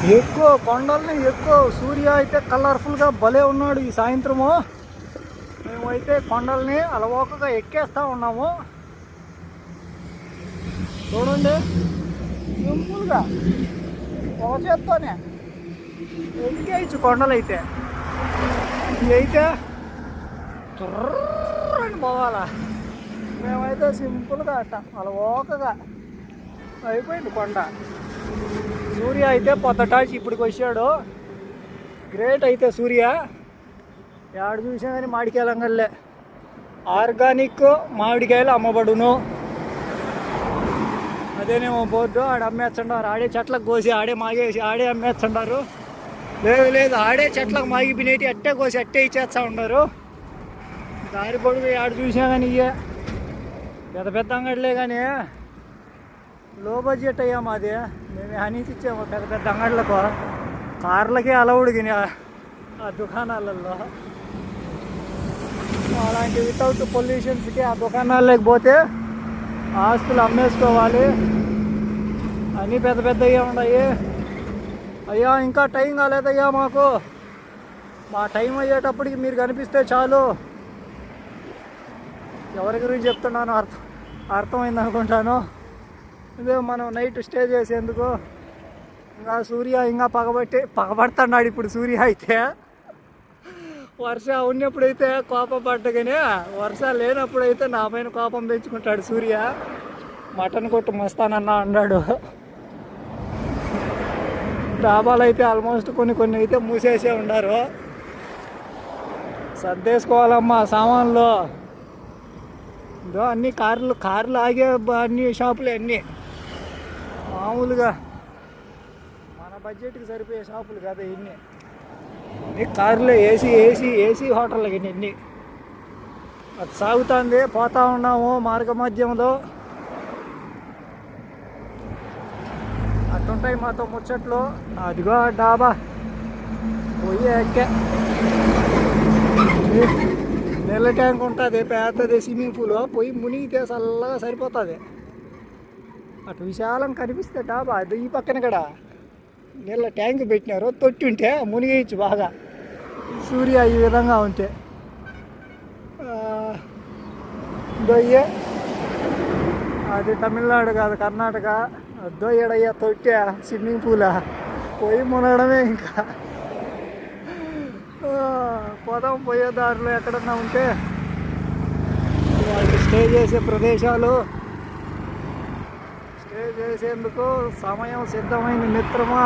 ఎక్కువ కొండల్ని ఎక్కువ సూర్య అయితే కలర్ఫుల్గా భలే ఉన్నాడు ఈ సాయంత్రము. మేమైతే కొండల్ని అలవోకగా ఎక్కేస్తూ ఉన్నాము. చూడండి, సింపుల్గా ఒక చేత్తోనే ఎక్కేయచ్చు కొండలు అయితే. ఇవి అయితే తుర్రని పోవాలా. మేమైతే సింపుల్గా అట్ట అలవోకగా అయిపోయింది కొండ. సూర్య అయితే పొద్దుటాచి ఇప్పటికి వచ్చాడు. గ్రేట్ అయితే సూర్య. ఏడు చూసా కానీ మామిడికాయలు అంగళ్ళే. ఆర్గానిక్ మామిడికాయలు అమ్మబడును. అదేనేమో బోర్డు ఆడ అమ్మేస్తుండారు. ఆడే చెట్లకు కోసి ఆడే మాగేసి ఆడే అమ్మేస్తుండారు. లేదు ఆడే చెట్లకు మాగిపోయినవి అట్టే కోసి అట్టే ఇచ్చేస్తూ ఉన్నారు. దారి పొడుగు ఆడ చూసా కానీ ఇయ్యే పెద్ద పెద్ద అంగడిలే కానీ లో బడ్జెట్ అయ్యా మాది. మేము హనీసి ఇచ్చాము పెద్ద పెద్ద అంగళ్ళకు. కార్లకే అలౌడ్ గిని ఆ దుకాణాలలో. అలాంటి వితౌట్ పొల్యూషన్స్కి ఆ దుకాణాల్లోకి పోతే ఆస్తులు అమ్మేసుకోవాలి. అన్నీ పెద్ద పెద్దగా ఉన్నాయి. అయ్యా ఇంకా టైం కాలేదయ్యా మాకు. మా టైం అయ్యేటప్పటికి మీరు కనిపిస్తే చాలు. ఎవరి గురించి చెప్తున్నానో అర్థమైంది అనుకుంటాను. ఇదే మనం నైట్ స్టే చేసేందుకు. ఇంకా సూర్య ఇంకా పగబడుతున్నాడు ఇప్పుడు. సూర్య అయితే వర్ష ఉన్నప్పుడైతే కోపం పడ్డగానే, వర్ష లేనప్పుడైతే నా పైన కోపం పెంచుకుంటాడు సూర్య. మటన్ కొట్టు మస్తానన్నా అన్నాడు. డాబాలు అయితే ఆల్మోస్ట్ కొన్ని అయితే మూసేసే ఉన్నారు. సర్దేసుకోవాలమ్మా సామాన్లు. ఇదో అన్ని కార్లు ఆగే అన్ని షాపులే అన్నీ. మామూలుగా మన బడ్జెట్కి సరిపోయే షాపులు కదా ఇన్ని. అన్ని కార్లే, ఏసీ హోటళ్ళకి ఇన్ని. అది సాగుతుంది. పోతా ఉన్నాము మార్గ మధ్యంలో. అట్టుంటాయి మాతో ముచ్చట్లు. అదిగో డాబా పోయి ఎక్కే. నీళ్ళ ట్యాంక్ ఉంటుంది పెద్దది, స్విమ్మింగ్ పూల్. పోయి మునిగితే చల్లగా సరిపోతుంది. అటు విశాలం కనిపిస్తే డాబా. అది ఈ పక్కన కూడా నీళ్ళ ట్యాంక్ పెట్టినారు. తొట్టి ఉంటే మునిగేయచ్చు బాగా సూర్య ఈ విధంగా ఉంటే. దొయ్యే అది తమిళనాడు కాదు కర్ణాటక. దొయ్యడయ్యా తొట్టే స్విమ్మింగ్ పూలా. పోయి మునగడమే ఇంకా. పోదాం పోయే దారిలో ఎక్కడన్నా ఉంటే వాళ్ళు స్టే చేసే ప్రదేశాలు. స్టే చేసేందుకు సమయం సిద్ధమైంది మిత్రమా.